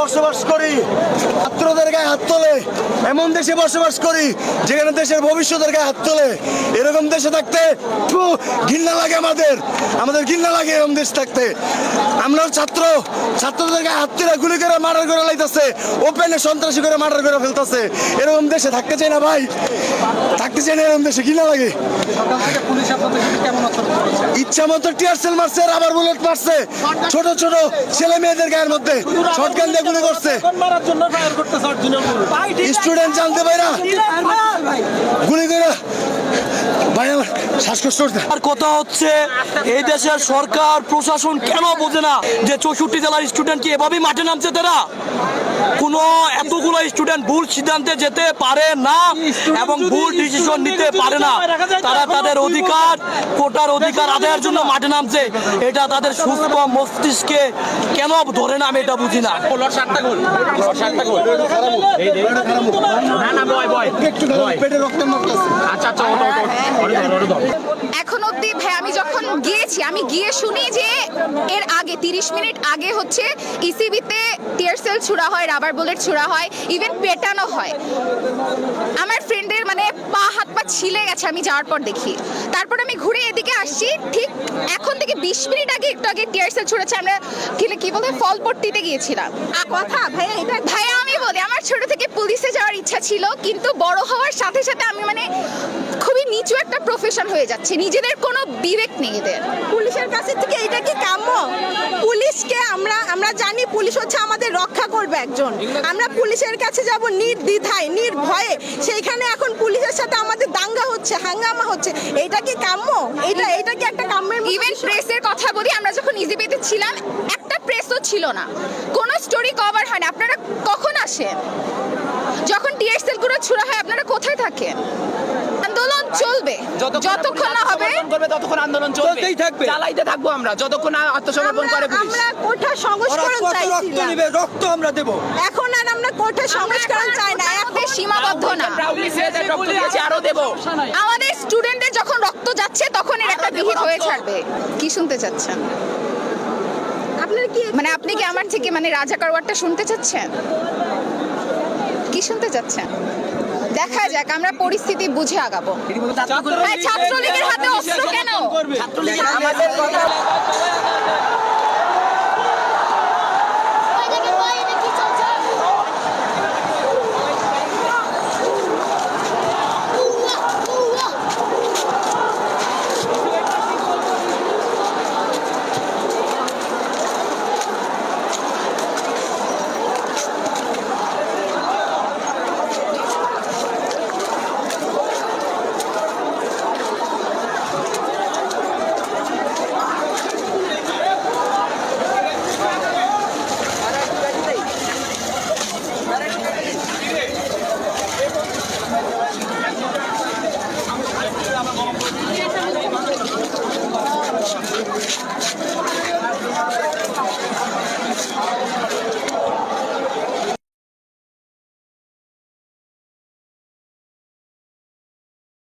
বসবাস করি, ছাত্রদের গায়ে হাত তোলে, এমন দেশে বসবাস করি যেখানে দেশের ভবিষ্যতের গায়ে হাত তোলে। এরকম দেশে থাকতে ঘৃণা লাগে, আমাদের ঘৃণা লাগে এরকম দেশ থাকতে। আমরাও ছাত্রদের গায়ে হাত তুলে গুলি করে মার্ডার করে লাইতেছে, ওপেনে সন্ত্রাসী করে মার্ডার করে ফেলতেছে। এরকম দেশে থাকতে চাই না ভাই, থাকতে চাই না এরকম দেশে, ঘৃণা লাগে। ইচ্ছা মতো টিয়ার সেল মারছে, রাবার বুলেট মারছে, ছোট ছোট ছেলে মেয়েদের গায়ের মধ্যে শটগান দিয়ে গুলি করছে। স্টুডেন্ট জানতে পাইরা গুলি করে ভাই আমার শ্বাসকষ্ট হচ্ছে। আর কথা হচ্ছে এই দেশের সরকার প্রশাসন কেন বোঝে না যে 64 জেলার স্টুডেন্ট কি এভাবেই মাঠে নামছে? তারা কোনো এতগুলো স্টুডেন্ট ভুল সিদ্ধান্তে যেতে পারে না এবং ভুল ডিসিশন নিতে পারে না। তারা তাদের অধিকার, কোটার অধিকার আদায়ের জন্য মাঠে নামছে। এটা তাদের সুস্থ মস্তিষ্কে কেন ধরে না আমি এটা বুঝি না। এখন অব্দি ভাই আমি যখন গিয়েছি, আমি গিয়ে শুনি যে এর আগে 30 মিনিট আগে হচ্ছে ইসিবিতে টিয়ার সেল ছুড়া হয়, রাবার বুলেট ছুড়া হয়, ইভেন পেটানো হয়। আমার ফ্রেন্ডের মানে পা হাত পা ছিলে গেছে আমি যাওয়ার পর দেখি। তারপর আমি ঘুরে এদিকে আসছি, ঠিক এখন থেকে 20 মিনিট আগে একটু আগে টিয়ার সেল ছুড়েছে। আমরা কি বলে ফলপট্টিতে গিয়েছিলাম। কথা ভাইয়া, এটা ভাইয়া আমি বলি আমার ছোট থেকে পুলিশে যাওয়ার ইচ্ছা ছিল, কিন্তু বড় হওয়ার সাথে সাথে আমি মানে খুবই নিচু একটা প্রফেশন হয়ে যাচ্ছে, নিজেদের কোনো বিবেক নেই এদের। পুলিশের কাছে থেকে এটা কি কাম্য? পুলিশকে আমরা জানি পুলিশ হচ্ছে আমাদের রক্ষা করবে একজন, আমরা পুলিশের কাছে যাব নির্দ্বিধায় নির্ভয়ে, সেইখানে এখন পুলিশের সাথে আমাদের দাঙ্গা হচ্ছে, হাঙ্গামা হচ্ছে। এটা কি কাম্য? এটা কি একটা কাম্যের? ইভেন প্রেসের কথা বলি, আমরা যখন ইজিবিতে ছিলাম একটা প্রেসও ছিল না, কোনো স্টোরি কভার হয় না। আপনারা কখন আসেন? যখন টিয়ার সেলগুলো ছুড়া হয় আপনারা কোথায় থাকেন? আন্দোলন চলবে যতক্ষণ না হবে, ততক্ষণ আন্দোলন চলতেই থাকবে, চালাইতে থাকবো আমরা যতক্ষণ আত্মসমর্পণ করে পুলিশ। আমরা কোঠা সংস্করণ চাইছি না, রক্ত আমরা দেব। এখন আর আমরা কোঠা সংস্করণ চাই না, এখন সীমাবদ্ধ না। আরো দেব। আমাদের স্টুডেন্টদের যখন রক্ত যাচ্ছে তখন এর একটা বিহিত হয়ে ছাড়বে। কি শুনতে চাচ্ছেন? আপনার কি মানে আপনি কি আমার থেকে মানে রাজাকার ওয়ার্ডটা শুনতে চাচ্ছেন? কি শুনতে চাচ্ছেন? দেখা যাক, আমরা পরিস্থিতি বুঝে আগাবো। ছাত্রলীগের হাতে অস্ত্র কেন? আমাদের কথা